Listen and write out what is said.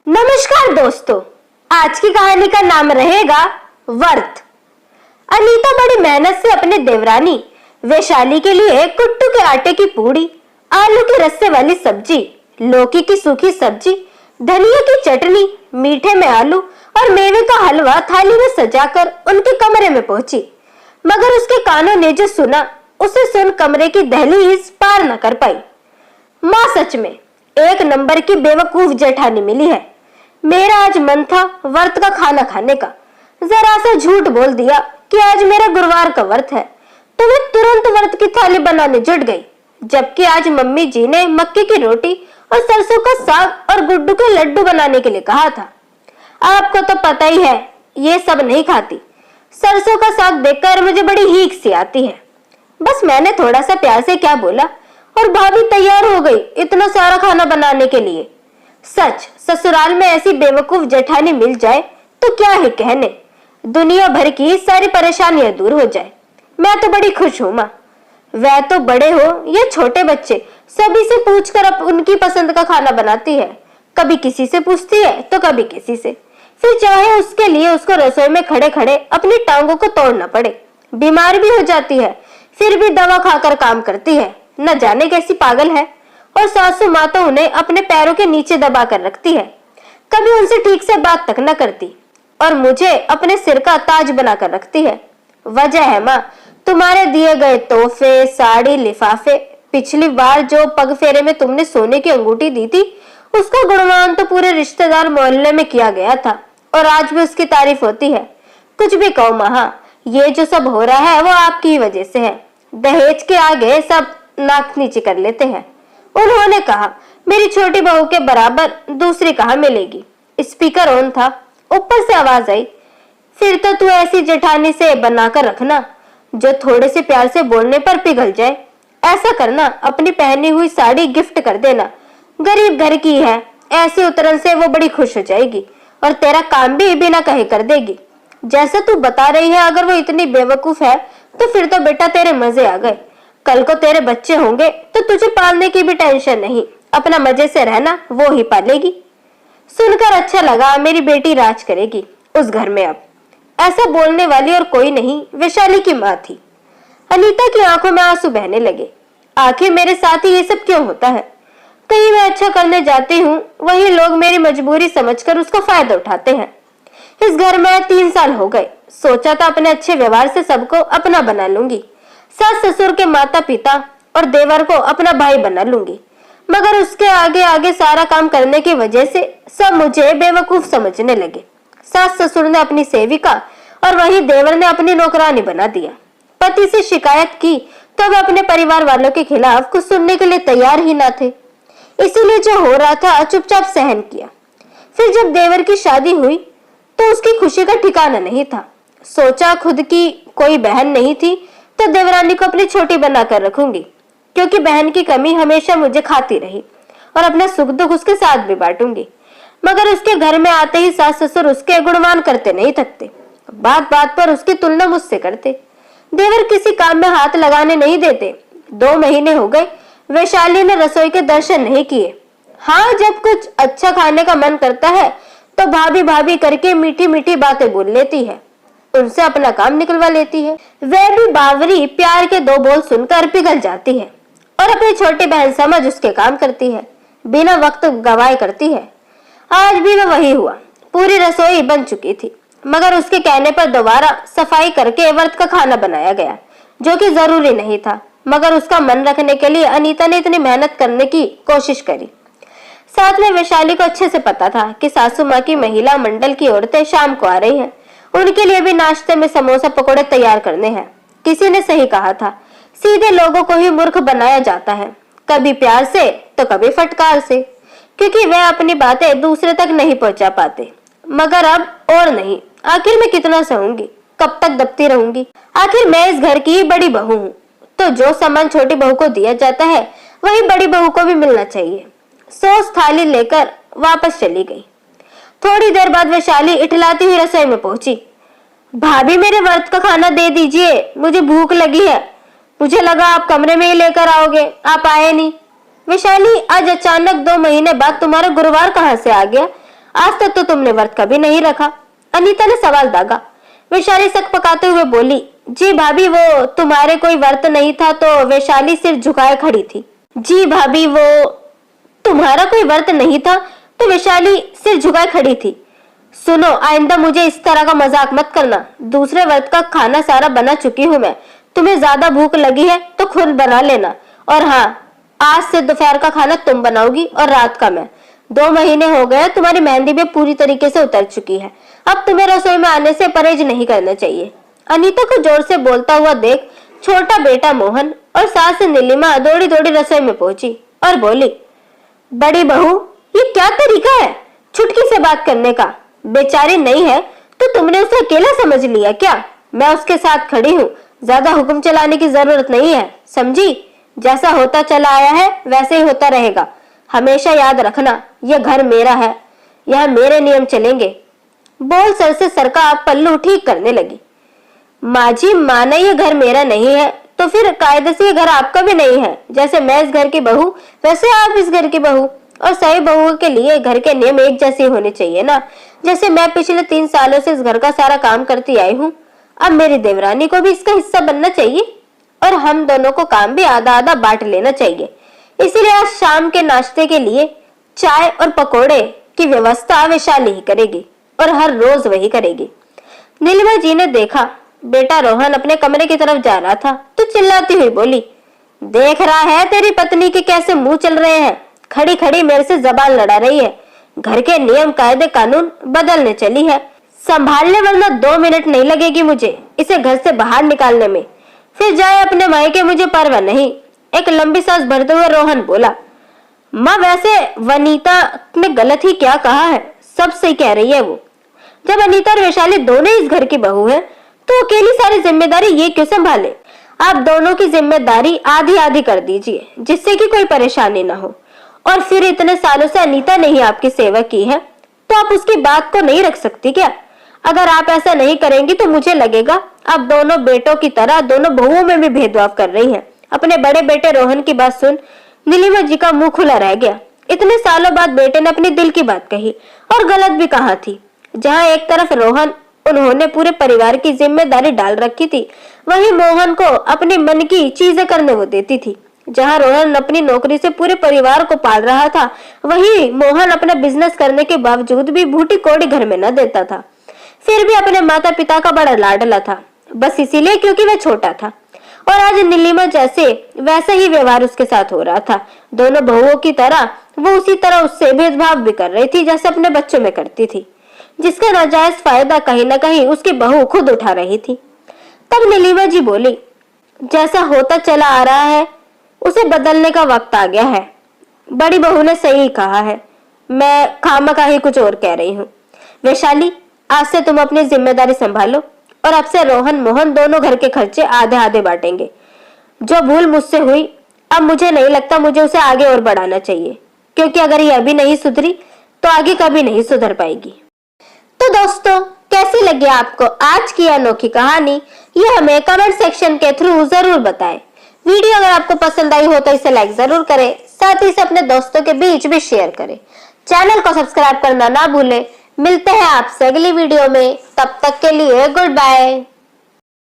नमस्कार दोस्तों, आज की कहानी का नाम रहेगा व्रत। अनीता बड़ी मेहनत से अपने देवरानी वैशाली के लिए कुट्टू के आटे की पूड़ी, आलू के रस्से वाली सब्जी, लौकी की सूखी सब्जी, धनिया की चटनी, मीठे में आलू और मेवे का हलवा थाली में सजाकर उनके कमरे में पहुंची। मगर उसके कानों ने जो सुना उसे सुन कमरे की दहलीज पार न कर पाई। माँ सच में एक नंबर की बेवकूफ जेठानी मिली है। मेरा आज मन था व्रत का खाना खाने का, जरा सा झूठ बोल दिया कि आज मेरा गुरुवार का व्रत है, तो मैं तुरंत व्रत की थाली बनाने जुट गई। जबकि आज मम्मी जी ने मक्के की रोटी और सरसों का साग और गुड्डू के लड्डू बनाने के लिए कहा था। आपको तो पता ही है, ये सब नहीं खाती। सरसों का साग देखकर मुझे बड़ी हीक सी आती है। बस मैंने थोड़ा सा प्यार से क्या बोला और भाभी तैयार हो गई इतना सारा खाना बनाने के लिए। सच, ससुराल में ऐसी बेवकूफ जेठानी मिल जाए तो क्या ही कहने, दुनिया भर की सारी परेशानियां दूर हो जाए। मैं तो बड़ी खुश हूँ माँ। वह तो बड़े हो या छोटे बच्चे, सभी से पूछकर अब उनकी पसंद का खाना बनाती है। कभी किसी से पूछती है तो कभी किसी से, फिर चाहे उसके लिए उसको रसोई में खड़े खड़े अपनी टांगों को तोड़ना पड़े। बीमार भी हो जाती है, फिर भी दवा खाकर काम करती है। न जाने कैसी पागल है। और सासू माँ तो उन्हें अपने पैरों के नीचे दबा कर रखती है, कभी उनसे ठीक से बात तक न करती और मुझे अपने सिर का ताज बनाकर रखती है। वजह है माँ तुम्हारे दिए गए तोहफे, साड़ी, लिफाफे। पिछली बार जो पग फेरे में तुमने सोने की अंगूठी दी थी, उसका गुणगान तो पूरे रिश्तेदार मोहल्ले में किया गया था और आज भी उसकी तारीफ होती है। कुछ भी कहो महा, ये जो सब हो रहा है वो आपकी ही वजह से है। दहेज के आगे सब नाक नीचे कर लेते हैं। उन्होंने कहा मेरी छोटी बहू के बराबर दूसरी कहाँ मिलेगी। स्पीकर ऑन था, ऊपर से आवाज आई, फिर तो तू ऐसी जेठानी से बनाकर रखना जो थोड़े से प्यार से बोलने पर पिघल जाए। ऐसा करना, अपनी पहनी हुई साड़ी गिफ्ट कर देना, गरीब घर की है। ऐसे उतरन से वो बड़ी खुश हो जाएगी और तेरा काम भी बिना कहे कर देगी। जैसा तू बता रही है, अगर वो इतनी बेवकूफ है तो फिर तो बेटा तेरे मजे आ गए। कल को तेरे बच्चे होंगे तो तुझे पालने की भी टेंशन नहीं, अपना मजे से रहना, वो ही पालेगी। सुनकर अच्छा लगा, मेरी बेटी राज करेगी उस घर में। अब ऐसा बोलने वाली और कोई नहीं, वैशाली की माँ थी। अनीता की आंखों में आंसू बहने लगे। आखिर मेरे साथ ही ये सब क्यों होता है? कहीं मैं अच्छा करने जाती हूँ, वही लोग मेरी मजबूरी समझकर उसका फायदा उठाते हैं। इस घर में 3 साल हो गए, सोचा था अपने अच्छे व्यवहार से सबको अपना बना लूंगी, सास ससुर के माता पिता और देवर को अपना भाई बना लूंगी। मगर उसके आगे आगे सारा काम करने की वजह से सब मुझे बेवकूफ समझने लगे। सास ससुर ने अपनी सेविका और वही देवर ने अपनी नौकरानी बना दिया। पति से शिकायत की तो वे अपने परिवार वालों के खिलाफ कुछ सुनने के लिए तैयार ही ना थे। इसीलिए जो हो रहा था चुपचाप सहन किया। फिर जब देवर की शादी हुई तो उसकी खुशी का ठिकाना नहीं था। सोचा खुद की कोई बहन नहीं थी तो देवरानी को अपनी छोटी बनाकर रखूंगी, क्योंकि बहन की कमी हमेशा मुझे खाती रही और अपना सुख दुख उसके साथ भी बांटूंगी। मगर उसके घर में आते ही सास ससुर उसके गुणगान करते नहीं थकते, बात बात पर उसकी तुलना मुझसे करते। देवर किसी काम में हाथ लगाने नहीं देते। 2 महीने हो गए, वैशाली ने रसोई के दर्शन नहीं किए। हाँ, जब कुछ अच्छा खाने का मन करता है तो भाभी भाभी करके मीठी मीठी बातें बोल लेती है, उनसे अपना काम निकलवा लेती है। वह भी बावरी प्यार के 2 बोल सुनकर पिघल जाती है और अपनी छोटी बहन समझ उसके काम करती है, बिना वक्त गवाए करती है। आज भी वह वही हुआ। पूरी रसोई बन चुकी थी, मगर उसके कहने पर दोबारा सफाई करके व्रत का खाना बनाया गया, जो कि जरूरी नहीं था। मगर उसका मन रखने के लिए अनीता ने इतनी मेहनत करने की कोशिश करी। साथ में वैशाली को अच्छे से पता था कि सासू माँ की महिला मंडल की औरतें शाम को आ रही हैं, उनके लिए भी नाश्ते में समोसा पकोड़े तैयार करने हैं। किसी ने सही कहा था, सीधे लोगों को ही मूर्ख बनाया जाता है, कभी प्यार से तो कभी फटकार से, क्योंकि वह अपनी बातें दूसरे तक नहीं पहुंचा पाते। मगर अब और नहीं, आखिर मैं कितना सहूंगी, कब तक दबती रहूंगी? आखिर मैं इस घर की बड़ी बहू हूँ, तो जो सम्मान छोटी बहू को दिया जाता है वही बड़ी बहू को भी मिलना चाहिए। सोच थाली लेकर वापस चली गई। थोड़ी देर बाद वैशाली इठलाती हुई रसोई में पहुंची। भाभी, मेरे व्रत का खाना दे दीजिए, मुझे भूख लगी है। मुझे लगा आप कमरे में ही लेकर आओगे, आप आए नहीं। वैशाली, आज अचानक 2 महीने बाद तुम्हारा गुरुवार कहाँ से आ गया? आज तक तो तुमने व्रत कभी नहीं रखा। अनीता ने सवाल दागा। वैशाली सक पकाते हुए बोली, जी भाभी, वो तुम्हारे कोई व्रत नहीं था तो वैशाली सिर झुकाए खड़ी थी। जी भाभी, वो तुम्हारा कोई व्रत नहीं था तो वैशाली सिर झुकाए खड़ी थी। सुनो, आइंदा मुझे इस तरह का मजाक मत करना। दूसरे व्रत का खाना सारा बना चुकी हूँ मैं। तुम्हें ज्यादा भूख लगी है तो खुद बना लेना। और हाँ, आज से दोपहर का खाना तुम बनाओगी और रात का मैं। 2 महीने हो गए, तुम्हारी मेहंदी भी पूरी तरीके से उतर चुकी है। अब तुम्हें रसोई में आने से परहेज नहीं करना चाहिए। अनीता को जोर से बोलता हुआ देख छोटा बेटा मोहन और सास नीलिमा दौड़ी दौड़ी रसोई में पहुंची और बोली, बड़ी बहू, ये क्या तरीका है छुटकी से बात करने का? बेचारी नहीं है तो तुमने उसे अकेला समझ लिया क्या? मैं उसके साथ खड़ी हूँ, ज्यादा हुक्म चलाने की जरूरत नहीं है, समझी? जैसा होता चला आया है वैसे ही होता रहेगा। हमेशा याद रखना, यह घर मेरा है, यह मेरे नियम चलेंगे। बोल सर से सर का पल्लू ठीक करने लगी। माँ जी, माना ये घर मेरा नहीं है तो फिर कायदे से ये घर आपका भी नहीं है। जैसे मैं इस घर की बहू वैसे आप इस घर की बहू, और सही बहू के लिए घर के नियम एक जैसे होने चाहिए ना। जैसे मैं पिछले 3 सालों से इस घर का सारा काम करती आई हूँ, अब मेरी देवरानी को भी इसका हिस्सा बनना चाहिए और हम दोनों को काम भी आधा आधा बांट लेना चाहिए। इसीलिए आज शाम के नाश्ते के लिए चाय और पकोड़े की व्यवस्था वैशाली ही करेगी और हर रोज वही करेगी। नीलिमा जी ने देखा बेटा रोहन अपने कमरे की तरफ जा रहा था तो चिल्लाती हुई बोली, देख रहा है तेरी पत्नी के कैसे मुंह चल रहे हैं, खड़ी खड़ी मेरे से जबान लड़ा रही है। घर के नियम कायदे कानून बदलने चली है, संभालने, वरना 2 मिनट नहीं लगेगी मुझे इसे घर से बाहर निकालने में। फिर जाए अपने मायके, मुझे परवाह नहीं। एक लंबी सांस भरते हुए रोहन बोला, माँ वैसे वनीता ने गलत ही क्या कहा है, सब सही कह रही है वो। जब अनीता और वैशाली दोनों इस घर की बहू है तो अकेली सारी जिम्मेदारी ये क्यों संभाले? आप दोनों की जिम्मेदारी आधी आधी कर दीजिए जिससे कि कोई परेशानी ना हो। और फिर इतने सालों से अनीता ने ही आपकी सेवा की है तो आप उसकी बात को नहीं रख सकती क्या? अगर आप ऐसा नहीं करेंगी तो मुझे लगेगा आप दोनों बेटों की तरह दोनों बहुओं में भी भेदभाव कर रही हैं। अपने बड़े बेटे रोहन की बात सुन नीलिमा जी का मुंह खुला रह गया। इतने सालों बाद बेटे ने अपने दिल की बात कही और गलत भी कहा थी। जहाँ एक तरफ रोहन उन्होंने पूरे परिवार की जिम्मेदारी डाल रखी थी, वहीं मोहन को अपने मन की चीजें करने वो देती थी। जहाँ रोहन अपनी नौकरी से पूरे परिवार को पाल रहा था, वहीं मोहन अपना बिजनेस करने के बावजूद भी बूटी कौड़ी घर में न देता था। फिर भी अपने माता पिता का बड़ा लाडला था, बस इसीलिए क्योंकि वह छोटा था। और आज नीलिमा जैसे वैसा ही व्यवहार उसके साथ हो रहा था। दोनों बहुओं की तरह वो उसी तरह उससे भेदभाव भी कर रही थी जैसे अपने बच्चों में करती थी, जिसका नाजायज फायदा कहीं न कहीं उसकी बहू खुद उठा रही थी। तब नीलिमा जी बोली, जैसा होता चला आ रहा है उसे बदलने का वक्त आ गया है। बड़ी बहू ने सही कहा है, मैं खामखा ही कुछ और कह रही हूँ। वैशाली, आज से तुम अपनी जिम्मेदारी संभालो और अब से रोहन मोहन दोनों घर के खर्चे आधे आधे बांटेंगे। जो भूल मुझसे हुई अब मुझे नहीं लगता मुझे उसे आगे और बढ़ाना चाहिए, क्योंकि अगर ये अभी नहीं सुधरी तो आगे कभी नहीं सुधर पाएगी। तो दोस्तों, कैसी लगी आपको आज की अनोखी कहानी, ये हमें कमेंट सेक्शन के थ्रू जरूर बताएं। वीडियो अगर आपको पसंद आई हो तो इसे लाइक जरूर करें, साथ ही इसे अपने दोस्तों के बीच भी शेयर करें। चैनल को सब्सक्राइब करना ना भूलें। मिलते हैं आपसे अगली वीडियो में, तब तक के लिए गुड बाय।